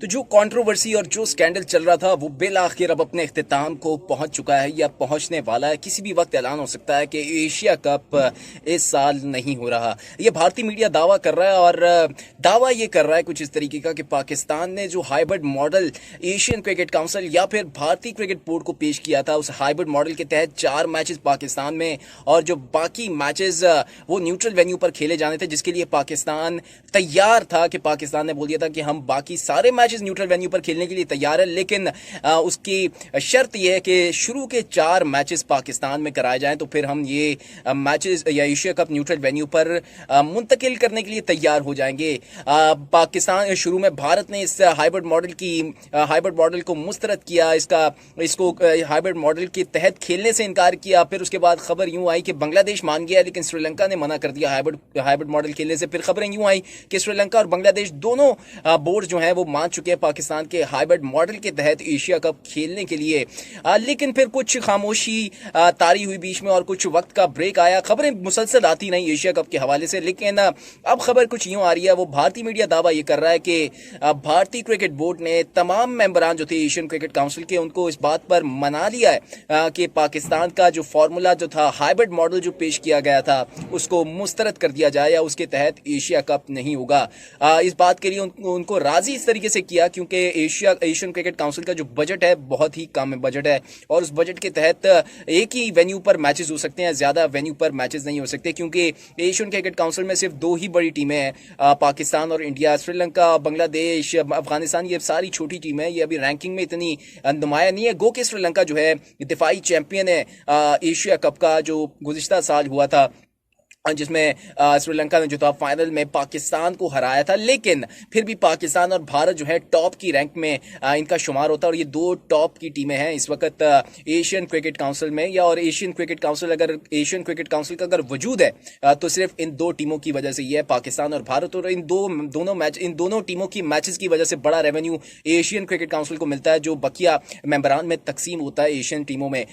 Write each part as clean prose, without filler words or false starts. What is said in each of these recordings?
तो जो कंट्रोवर्सी और जो स्कैंडल चल रहा था वो बिलाखिर अब अपने इख्तिताम को पहुंच चुका है या पहुंचने वाला है। किसी भी वक्त ऐलान हो सकता है कि एशिया कप इस साल नहीं हो रहा। ये भारतीय मीडिया दावा कर रहा है और दावा ये कर रहा है कुछ इस तरीके का कि पाकिस्तान ने जो hybrid model Asian cricket council या फिर भारतीय क्रिकेट बोर्ड को पेश किया था, उस हाइब्रिड मॉडल के तहत 4 मैचेस पाकिस्तान में और जो बाकी मैचेस वो न्यूट्रल वेन्यू पर खेले जाने थे, जिसके लिए पाकिस्तान तैयार था कि पाकिस्तान ने बोल दिया था कि हम बाकी सारे मैचेस न्यूट्रल वेन्यू पर खेलने के लिए तैयार है, लेकिन उसकी शर्त यह है कि शुरू के 4 मैचेस पाकिस्तान में कराए जाएं, तो फिर हम ये मैचेस या एशिया कप न्यूट्रल वेन्यू पर मुंतकिल करने के लिए तैयार हो जाएंगे। पाकिस्तान शुरू में भारत ने इस हाइब्रिड मॉडल को मुस्तरद किया, इसको हाइब्रिड मॉडल के तहत खेलने से इनकार किया। फिर उसके बाद खबर यूं आई कि बांग्लादेश मान गया, लेकिन श्रीलंका ने मना कर दिया हाइब्रिड मॉडल खेलने से। फिर खबरें यूं आई कि श्रीलंका और बांग्लादेश दोनों बोर्ड जो है वो मान चुके हैं पाकिस्तान के हाइब्रिड मॉडल के तहत एशिया कप खेलने के लिए। लेकिन फिर कुछ खामोशी तारी हुई बीच में और कुछ वक्त का ब्रेक आया। खबरें मुसलसल आती नहीं एशिया कप के हवाले से, लेकिन अब खबर कुछ यूं आ रही है। वो भारतीय मीडिया दावा ये कर रहा है कि भारतीय क्रिकेट बोर्ड ने तमाम मेंबरान जो थे एशियन क्रिकेट काउंसिल के, उनको इस बात पर मना लिया है कि पाकिस्तान का जो फॉर्मूला जो था, हाइब्रिड मॉडल जो पेश किया गया था, उसको मुस्तरद कर दिया जाए या उसके तहत एशिया कप नहीं होगा। इस बात के लिए उनको राजी इस तरीके से किया क्योंकि एशियन क्रिकेट काउंसिल का जो बजट है बहुत ही कम बजट है और उस बजट के तहत एक ही वेन्यू पर मैचेस हो सकते हैं, ज्यादा वेन्यू पर मैचेस नहीं हो सकते, क्योंकि एशियन क्रिकेट काउंसिल में सिर्फ 2 ही बड़ी टीमें हैं, पाकिस्तान और इंडिया। श्रीलंका, बांग्लादेश, अफगानिस्तान, ये सारी छोटी टीमें हैं, ये अभी रैंकिंग में इतनी नुमाया नहीं है। गो कि श्रीलंका जो है दिफाई चैंपियन है एशिया कप का, जो गुज़िश्ता साल हुआ था, जिसमें श्रीलंका ने जो था फाइनल में पाकिस्तान को हराया था। लेकिन फिर भी पाकिस्तान और भारत जो है टॉप की रैंक में इनका शुमार होता है और ये 2 टॉप की टीमें हैं इस वक्त एशियन क्रिकेट काउंसिल में। या और एशियन क्रिकेट काउंसिल का अगर वजूद है तो सिर्फ इन 2 टीमों की वजह से ही है, पाकिस्तान और भारत। और इन दोनों टीमों की मैचेस की वजह से बड़ा रेवेन्यू एशियन क्रिकेट काउंसिल को मिलता है, जो बकिया मेंबरान में तकसीम होता है एशियन टीमों में।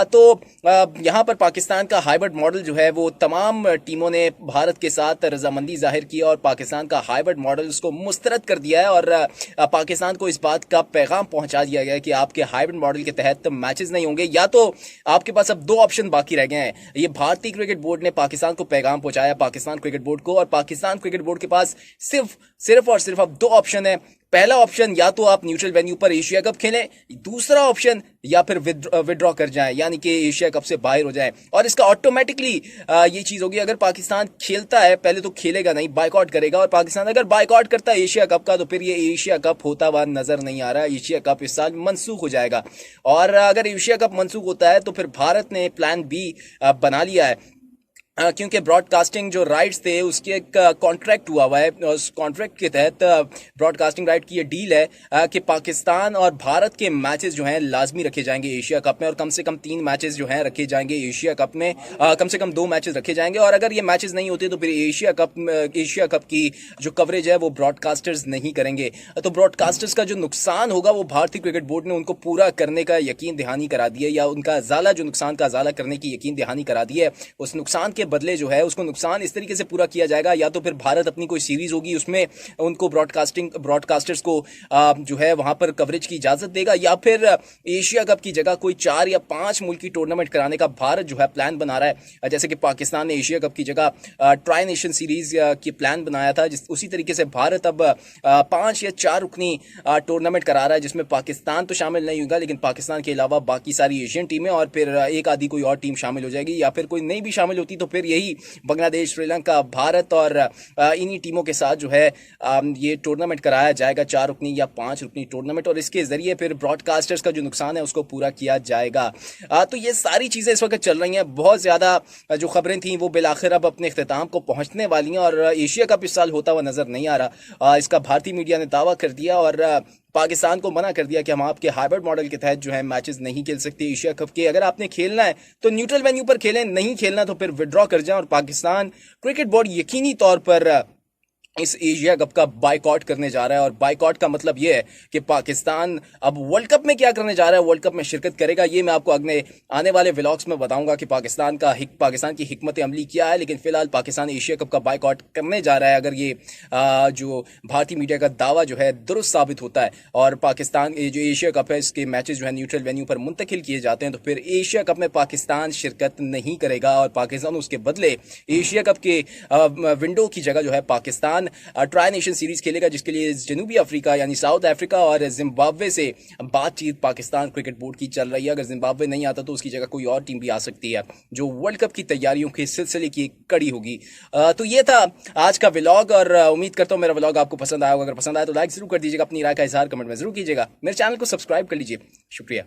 तो यहाँ पर पाकिस्तान का हाइब्रिड मॉडल जो है वो तमाम टीमों ने भारत के साथ रजामंदी जाहिर की और पाकिस्तान का हाइब्रिड मॉडल उसको मुस्तरद कर दिया है और पाकिस्तान को इस बात का पैगाम पहुंचा दिया गया है कि आपके हाइब्रिड मॉडल के तहत मैचेस नहीं होंगे, या तो आपके पास अब 2 ऑप्शन बाकी रह गए हैं। ये भारतीय क्रिकेट बोर्ड ने पाकिस्तान को पैगाम पहुंचाया, पाकिस्तान क्रिकेट बोर्ड को, और पाकिस्तान क्रिकेट बोर्ड के पास सिर्फ और सिर्फ अब 2 ऑप्शन है। पहला ऑप्शन, या तो आप न्यूट्रल वेन्यू पर एशिया कप खेलें, दूसरा ऑप्शन या फिर विड्रॉ कर जाएं, यानी कि एशिया कप से बाहर हो जाएं। और इसका ऑटोमेटिकली ये चीज होगी, अगर पाकिस्तान खेलता है, पहले तो खेलेगा नहीं, बायकॉट करेगा, और पाकिस्तान अगर बायकॉट करता है एशिया कप का तो फिर ये एशिया कप होता हुआ नजर नहीं आ रहा। एशिया कप इस साल मनसूख हो जाएगा और अगर एशिया कप मनसूख होता है तो फिर भारत ने प्लान बी बना लिया है, क्योंकि ब्रॉडकास्टिंग जो राइट्स थे उसके एक कॉन्ट्रैक्ट हुआ है। उस कॉन्ट्रैक्ट के तहत ब्रॉडकास्टिंग राइट की ये डील है कि पाकिस्तान और भारत के मैचेस जो हैं लाजमी रखे जाएंगे एशिया कप में, और कम से कम 3 मैचेस जो हैं रखे जाएंगे एशिया कप में, कम से कम 2 मैचेस रखे जाएंगे। और अगर ये मैचेस नहीं होते तो फिर एशिया कप की जो कवरेज है वो ब्रॉडकास्टर्स नहीं करेंगे। तो ब्रॉडकास्टर्स का जो नुकसान होगा वो भारतीय क्रिकेट बोर्ड ने उनको पूरा करने का यकीन दहानी करा दी है, या उनका अजाला जो नुकसान का अजाला करने की यकीन दहानी करा दी है। उस नुकसान के बदले जो है उसको नुकसान इस तरीके से पूरा किया जाएगा, या तो फिर भारत अपनी कोई सीरीज होगी उसमें उनको ब्रॉडकास्टर्स को जो है वहां पर कवरेज की इजाजत देगा, या फिर एशिया कप की जगह कोई 4 या 5 मुल्क की टूर्नामेंट कराने का भारत जो है प्लान बना रहा है। जैसे कि पाकिस्तान ने एशिया कप की जगह ट्राई नेशन सीरीज की प्लान बनाया था, उसी तरीके से भारत अब 5 या 4 रुकनी टूर्नामेंट करा रहा है, जिसमें पाकिस्तान तो शामिल नहीं होगा, लेकिन पाकिस्तान के अलावा बाकी सारी एशियन टीमें और फिर एक आधी कोई और टीम शामिल हो जाएगी, या फिर कोई नहीं भी शामिल होती तो फिर यही बांग्लादेश, श्रीलंका, भारत और इन्हीं टीमों के साथ जो है ये टूर्नामेंट कराया जाएगा, 4 रुकनी या 5 रुकनी टूर्नामेंट, और इसके जरिए फिर ब्रॉडकास्टर्स का जो नुकसान है उसको पूरा किया जाएगा। तो ये सारी चीजें इस वक्त चल रही हैं। बहुत ज्यादा जो खबरें थी वो बिलाखिर अब अपने इख्तिताम को पहुंचने वाली हैं और एशिया कप इस साल होता हुआ नजर नहीं आ रहा। इसका भारतीय मीडिया ने दावा कर दिया और पाकिस्तान को मना कर दिया कि हम आपके हाइब्रिड मॉडल के तहत जो है मैचेस नहीं खेल सकते एशिया कप के। अगर आपने खेलना है तो न्यूट्रल वेन्यू पर खेलें, नहीं खेलना तो फिर विड्रॉ कर जाएं। और पाकिस्तान क्रिकेट बोर्ड यकीनी तौर पर इस एशिया कप का बायकॉट करने जा रहा है। और बायकॉट का मतलब ये है कि पाकिस्तान अब वर्ल्ड कप में क्या करने जा रहा है, वर्ल्ड कप में शिरकत करेगा, ये मैं आपको अगले आने वाले व्लॉग्स में बताऊंगा कि पाकिस्तान की हिकमत अमली क्या है। लेकिन फिलहाल पाकिस्तान एशिया कप का बायकॉट करने जा रहा है अगर ये जो भारतीय मीडिया का दावा जो है दुरुस्त साबित होता है और पाकिस्तान ये जो एशिया कप है इसके मैचेस जो है न्यूट्रल वेन्यू पर मुंतकिल किए जाते हैं, तो फिर एशिया कप में पाकिस्तान शिरकत नहीं करेगा और पाकिस्तान उसके बदले एशिया कप के विंडो की जगह जो है पाकिस्तान ट्राई नेशन सीरीज खेलेगा, जिसके लिए जनूबी अफ्रीका यानी साउथ अफ्रीका और जिम्बाब्वे से बातचीत पाकिस्तान क्रिकेट बोर्ड की चल रही है। अगर जिम्बाब्वे नहीं आता तो उसकी जगह कोई और टीम भी आ सकती है जो वर्ल्ड कप की तैयारियों के सिलसिले की एक कड़ी होगी। तो ये था आज का व्लॉग और उम्मीद करता हूँ मेरा व्लॉग आपको पसंद आया होगा। अगर पसंद आया तो लाइक जरूर कर दीजिएगा, अपनी राय का इजहार कमेंट में जरूर कीजिएगा, मेरे चैनल को सब्सक्राइब कर लीजिए। शुक्रिया।